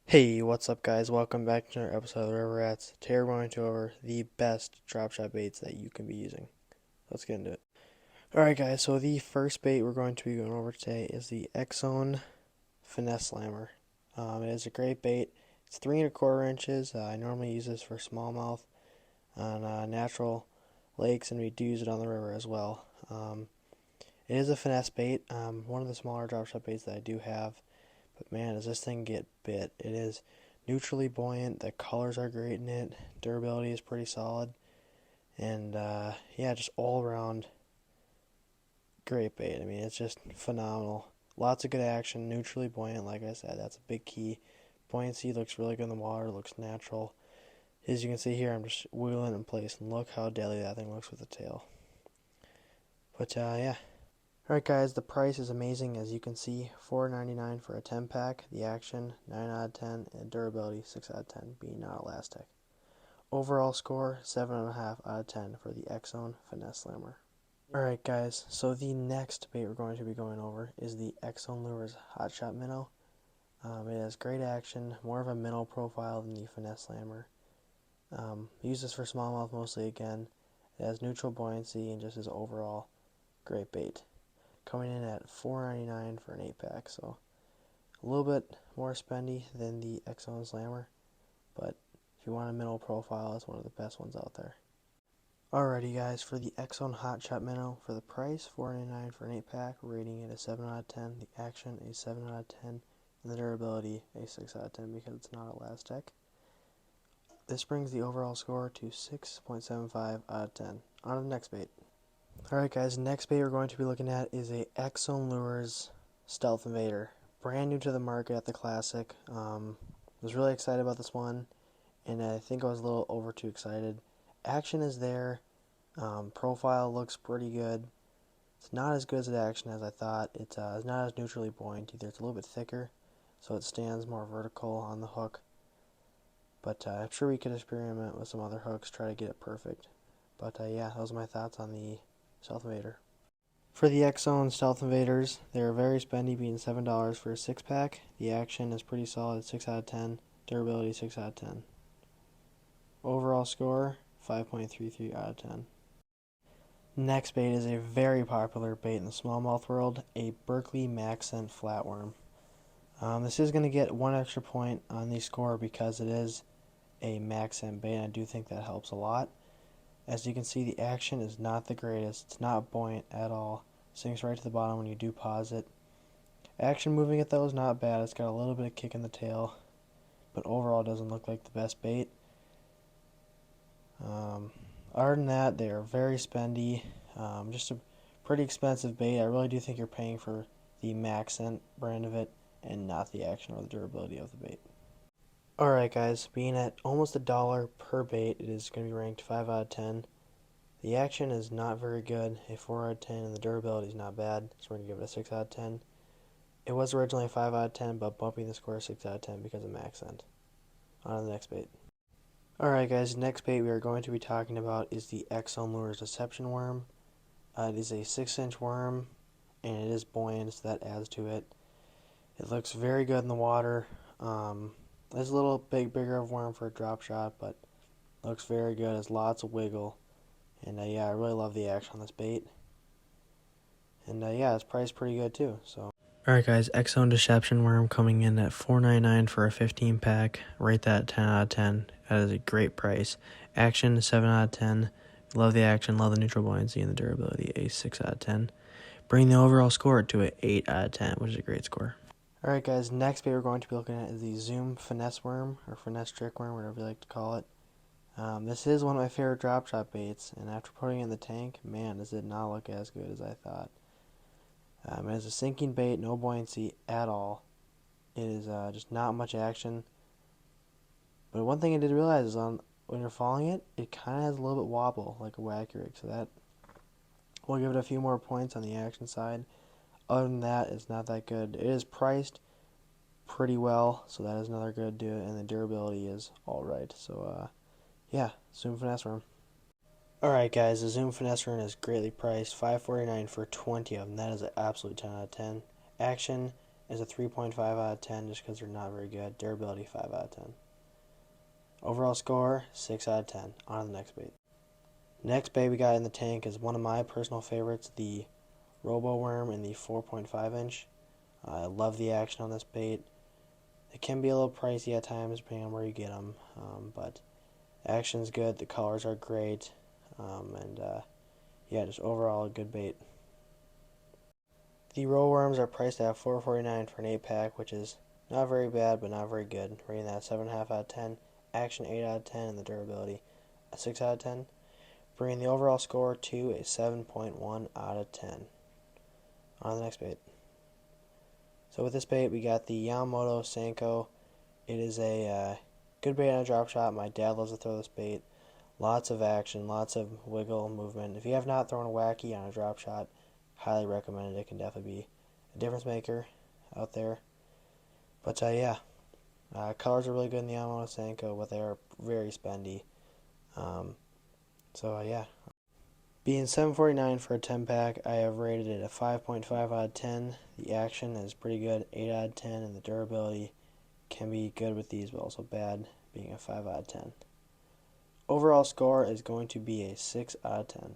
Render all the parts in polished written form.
Hey, what's up guys? Welcome back to another episode of the River Rats. Today we're going to go over the best drop shot baits that you can be using. Let's get into it. Alright guys, so the first bait we're going to be going over today is the X-Zone Finesse Slammer. It is a great bait. It's 3¼ inches. I normally use this for smallmouth on natural lakes, and we do use it on the river as well. It is a finesse bait, one of the smaller drop shot baits that I do have. But man, does this thing get bit. It is neutrally buoyant. The colors are great in it. Durability is pretty solid. And yeah, just all around great bait. I mean, it's just phenomenal. Lots of good action. Neutrally buoyant, like I said, that's a big key. Buoyancy looks really good in the water. Looks natural. As you can see here, I'm just wheeling in place. And look how deadly that thing looks with the tail. But yeah. Alright guys, the price is amazing. As you can see, $4.99 for a 10-pack, the action 9 out of 10, and durability 6 out of 10, being not elastic. Overall score 7.5 out of 10 for the X-Zone Finesse Slammer. Alright guys, so the next bait we're going to be going over is the X-Zone Lures Hot Shot Minnow. It has great action, more of a minnow profile than the Finesse Slammer. Use this for smallmouth mostly again. It has neutral buoyancy and just is overall great bait. Coming in at $4.99 for an 8-pack, so a little bit more spendy than the X-Zone Slammer, but if you want a minnow profile, it's one of the best ones out there. Alrighty guys, for the X-Zone Hot Shot Minnow, for the price, $4.99 for an 8-pack, rating it a 7 out of 10, the action a 7 out of 10, and the durability a 6 out of 10 because it's not elastic. This brings the overall score to 6.75 out of 10. On to the next bait. Alright guys, next bait we're going to be looking at is a X-Zone Lures Stealth Invader. Brand new to the market at the Classic. Was really excited about this one, and I think I was a little over too excited. Action is there. Profile looks pretty good. It's not as good as the action as I thought. It's not as neutrally buoyant either. It's a little bit thicker, so it stands more vertical on the hook. But I'm sure we could experiment with some other hooks, try to get it perfect. But yeah, those are my thoughts on the Stealth Invader. For the X-Zone Stealth Invaders, they are very spendy, being $7 for a 6-pack. The action is pretty solid, 6 out of 10. Durability, 6 out of 10. Overall score, 5.33 out of 10. Next bait is a very popular bait in the smallmouth world, a Berkley Maxent Flatworm. This is going to get 1 extra point on the score because it is a Maxent bait, and I do think that helps a lot. As you can see, the action is not the greatest. It's not buoyant at all. Sinks right to the bottom when you do pause it. Action moving it though is not bad. It's got a little bit of kick in the tail, but overall doesn't look like the best bait. Other than that, they are very spendy. Just a pretty expensive bait. I really do think you're paying for the Maxent brand of it and not the action or the durability of the bait. Alright guys, being at almost $1 per bait, it is going to be ranked 5 out of 10. The action is not very good, a 4 out of 10, and the durability is not bad, so we're going to give it a 6 out of 10. It was originally a 5 out of 10, but bumping the score 6 out of 10 because of Maxent. On to the next bait. Alright guys, next bait we are going to be talking about is the X-Zone Lures Deception Worm. It is a 6-inch worm, and it is buoyant, so that adds to it. It looks very good in the water. It's a little bigger of a worm for a drop shot, but looks very good. Has lots of wiggle, and yeah, I really love the action on this bait. And yeah, it's priced pretty good too. So. Alright guys, X-Zone Deception Worm coming in at $4.99 for a 15-pack. Rate that 10 out of 10. That is a great price. Action 7 out of 10. Love the action, love the neutral buoyancy, and the durability a 6 out of 10. Bring the overall score to an 8 out of 10, which is a great score. Alright guys, next bait we're going to be looking at is the Zoom Finesse Worm, or Finesse Trick Worm, whatever you like to call it. This is one of my favorite drop shot baits, and after putting it in the tank, man, does it not look as good as I thought. It is a sinking bait, no buoyancy at all. It is just not much action. But one thing I did realize is when you're falling it, it kind of has a little bit wobble, like a whack rig, so that will give it a few more points on the action side. Other than that, it's not that good. It is priced pretty well, so that is another good do it, and the durability is alright. So, yeah, Zoom Finesse Worm. Alright guys, the Zoom Finesse Worm is greatly priced, $5.49 for 20 of them. That is an absolute 10 out of 10. Action, is a 3.5 out of 10 just because they're not very good. Durability, 5 out of 10. Overall score, 6 out of 10. On to the next bait. Next bait we got in the tank is one of my personal favorites, the Robo Worm in the 4.5 inch. I love the action on this bait. It can be a little pricey at times depending on where you get them, but action's good, the colors are great, and yeah, just overall a good bait. The roll worms are priced at $4.49 for an 8-pack, which is not very bad, but not very good. Rating that 7.5 out of 10, action 8 out of 10, and the durability a 6 out of 10. Bringing the overall score to a 7.1 out of 10. On to the next bait. So with this bait, we got the Yamamoto Senko. It is a good bait on a drop shot. My dad loves to throw this bait. Lots of action, lots of wiggle movement. If you have not thrown a wacky on a drop shot, highly recommend it. It can definitely be a difference maker out there. But yeah, colors are really good in the Yamamoto Senko, but they are very spendy. So yeah. Being $7.49 for a 10-pack, I have rated it a 5.5 out of 10. The action is pretty good, 8 out of 10, and the durability can be good with these, but also bad, being a 5 out of 10. Overall score is going to be a 6 out of 10.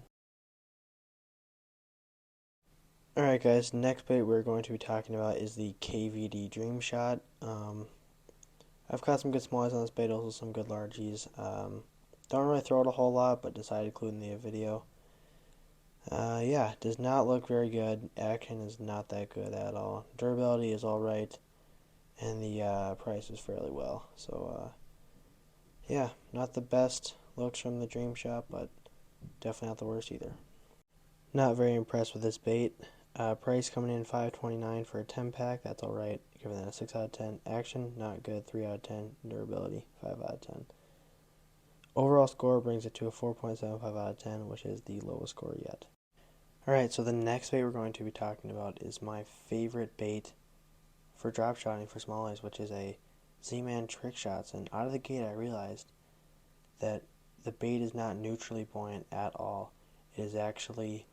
Alright guys, next bait we're going to be talking about is the KVD Dream Shot. I've caught some good smallies on this bait, also some good largies. Don't really throw it a whole lot, but decided to include in the video. Yeah, does not look very good. Action is not that good at all. Durability is alright, and the price is fairly well. So, yeah, not the best looks from the Dream Shot, but definitely not the worst either. Not very impressed with this bait. Price coming in $5.29 for a 10-pack. That's alright. Giving that a 6 out of 10. Action, not good. 3 out of 10. Durability, 5 out of 10. Overall score brings it to a 4.75 out of 10, which is the lowest score yet. Alright, so the next bait we're going to be talking about is my favorite bait for drop shotting for smallies, which is a Z-Man Trick Shots. And out of the gate I realized that the bait is not neutrally buoyant at all. It is actually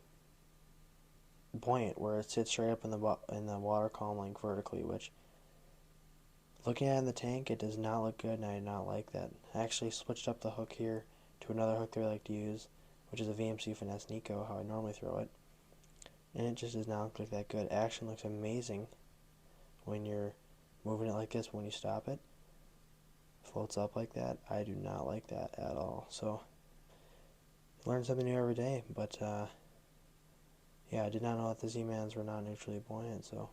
buoyant, where it sits straight up in the water column, like vertically, which, looking at it in the tank, it does not look good, and I do not like that. I actually switched up the hook here to another hook that I like to use, which is a VMC Finesse Nico, how I normally throw it, and it just does not look like that good. Action looks amazing when you're moving it like this. When you stop it, floats up like that. I do not like that at all. So, learn something new every day, but yeah, I did not know that the Z-Mans were not neutrally buoyant, so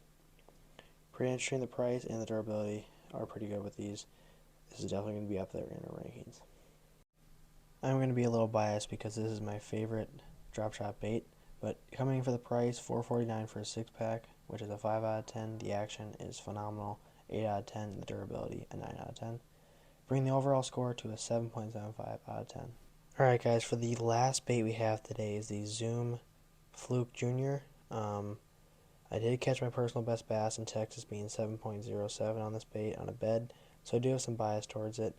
pretty interesting. The price and the durability are pretty good with these. This is definitely going to be up there in our rankings. I'm going to be a little biased because this is my favorite drop shot bait, but coming in for the price, $4.49 for a 6-pack, which is a 5 out of 10. The action is phenomenal, 8 out of 10. The durability, a 9 out of 10. Bring the overall score to a 7.75 out of 10. Alright guys, for the last bait we have today is the Zoom Fluke Jr. I did catch my personal best bass in Texas, being 7.07 on this bait on a bed, so I do have some bias towards it.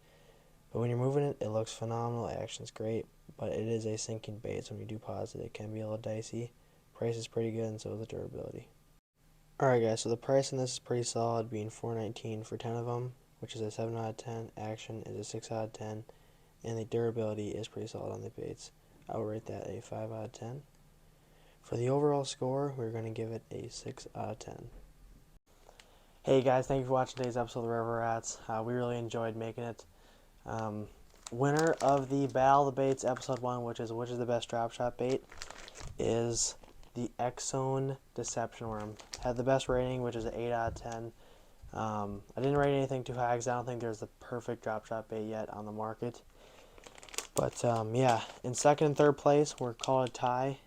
But when you're moving it, it looks phenomenal. Action's great, but it is a sinking bait, so when you do pause it, it can be a little dicey. Price is pretty good, and so is the durability. Alright guys, so the price on this is pretty solid, being $4.19 for 10 of them, which is a 7 out of 10. Action is a 6 out of 10, and the durability is pretty solid on the baits. I will rate that a 5 out of 10. For the overall score, we're going to give it a 6 out of 10. Hey guys, thank you for watching today's episode of the River Rats. We really enjoyed making it. Winner of the Battle of the Baits episode 1, which is the best drop shot bait, is the Exxon Deception Worm. Had the best rating, which is an 8 out of 10. I didn't rate anything too high because I don't think there's the perfect drop shot bait yet on the market. But yeah, in second and third place, we're called a tie,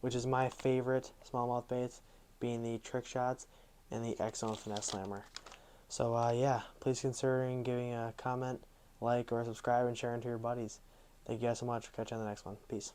which is my favorite smallmouth baits, being the Trick Shots and the Exxon Finesse Slammer. So yeah, please consider giving a comment, like, or subscribe, and sharing to your buddies. Thank you guys so much. Catch you on the next one. Peace.